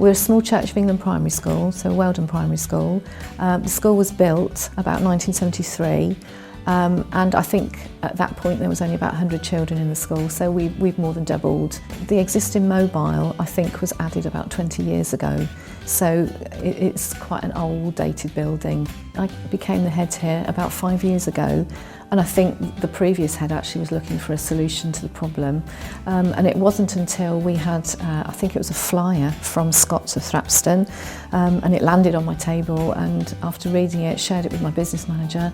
We're a small Church of England primary school, so Weldon Primary School. The school was built about 1973. And I think at that point there was only about 100 children in the school, so we've more than doubled. The existing mobile, I think, was added about 20 years ago, so it's quite an old, dated building. I became the head here about 5 years ago, and I think the previous head actually was looking for a solution to the problem. And it wasn't until we had, I think it was a flyer from Scots of Thrapston, and it landed on my table, and after reading it, shared it with my business manager.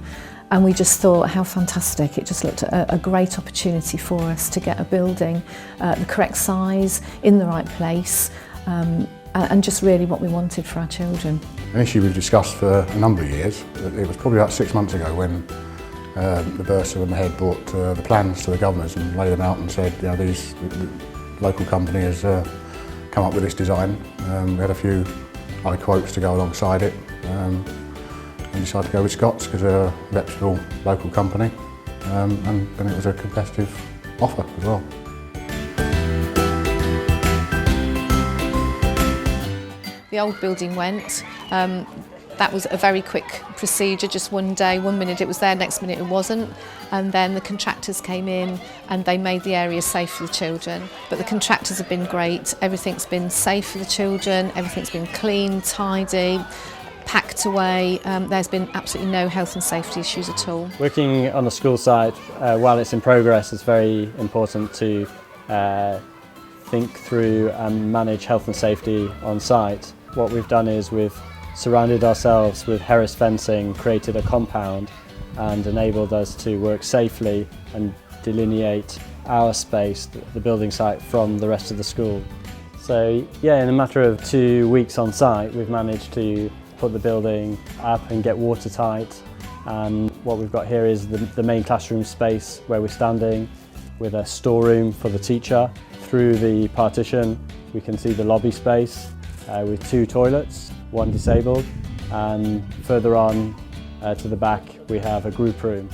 And we just thought how fantastic. It just looked a great opportunity for us to get a building the correct size, in the right place, and just really what we wanted for our children. An issue we've discussed for a number of years. It was probably about 6 months ago when the bursar and the head brought the plans to the governors and laid them out and said, you know, the local company has come up with this design. We had a few high quotes to go alongside it. And decided to go with Scots because they're a reputable local company, and it was a competitive offer as well. The old building went. That was a very quick procedure, just one day, 1 minute it was there, next minute it wasn't. And then the contractors came in and they made the area safe for the children. But the contractors have been great, everything's been safe for the children, everything's been clean, tidy, packed away. There's been absolutely no health and safety issues at all. Working on a school site while it's in progress is very important to think through and manage health and safety on site. What we've done is we've surrounded ourselves with Harris fencing, created a compound and enabled us to work safely and delineate our space, the building site, from the rest of the school. So yeah, in a matter of 2 weeks on site we've managed to put the building up and get watertight, and what we've got here is the main classroom space where we're standing, with a storeroom for the teacher. Through the partition we can see the lobby space with 2 toilets, 1 disabled, and further on to the back we have a group room.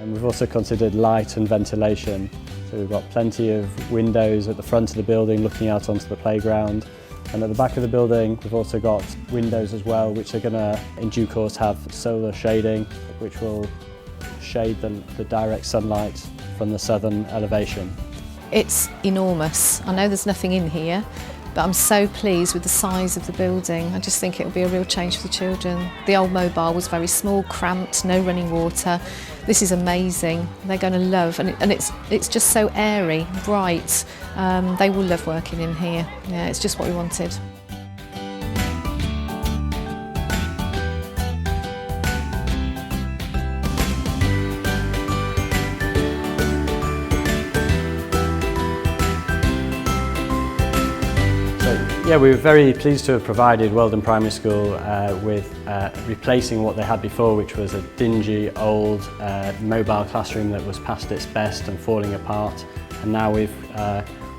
And we've also considered light and ventilation, so we've got plenty of windows at the front of the building looking out onto the playground. And at the back of the building we've also got windows as well, which are going to in due course have solar shading, which will shade the direct sunlight from the southern elevation. It's enormous. I know there's nothing in here, but I'm so pleased with the size of the building. I just think it'll be a real change for the children. The old mobile was very small, cramped, no running water. This is amazing. They're going to love, and it's just so airy, bright. They will love working in here. Yeah, it's just what we wanted. Yeah, we were very pleased to have provided Weldon Primary School with replacing what they had before, which was a dingy old mobile classroom that was past its best and falling apart. And now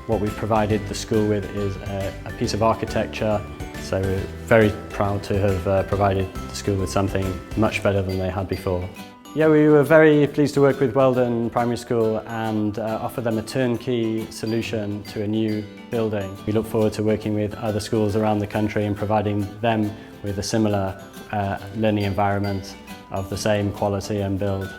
what we've provided the school with is a piece of architecture. So we're very proud to have provided the school with something much better than they had before. Yeah, we were very pleased to work with Weldon Primary School and offer them a turnkey solution to a new building. We look forward to working with other schools around the country and providing them with a similar learning environment of the same quality and build.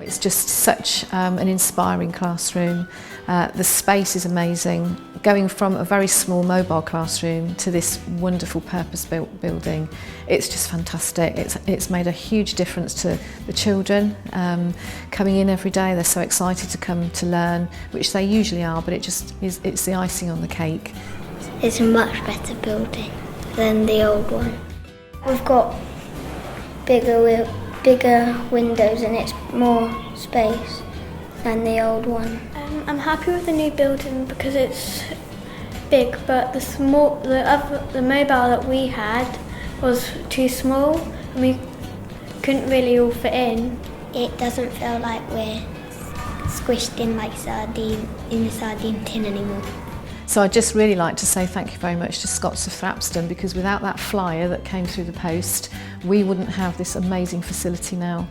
It's just such an inspiring classroom. The space is amazing. Going from a very small mobile classroom to this wonderful purpose-built building, it's just fantastic. It's made a huge difference to the children coming in every day. They're so excited to come to learn, which they usually are, but it's the icing on the cake. It's a much better building than the old one. We've got bigger windows and it's more space than the old one. I'm happy with the new building because it's big, but the mobile that we had was too small and we couldn't really all fit in. It doesn't feel like we're squished in like in a sardine tin anymore. So I'd just really like to say thank you very much to Scots of Thrapston, because without that flyer that came through the post, we wouldn't have this amazing facility now.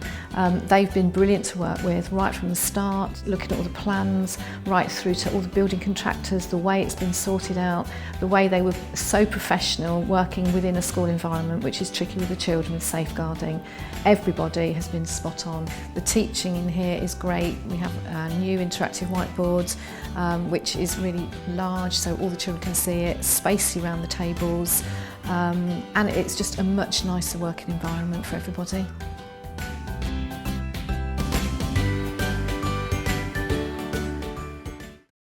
They've been brilliant to work with right from the start, looking at all the plans, right through to all the building contractors, the way it's been sorted out, the way they were so professional working within a school environment, which is tricky with the children with safeguarding. Everybody has been spot on. The teaching in here is great. We have new interactive whiteboards, which is really large, so all the children can see it, spacey around the tables, and it's just a much nicer working environment for everybody.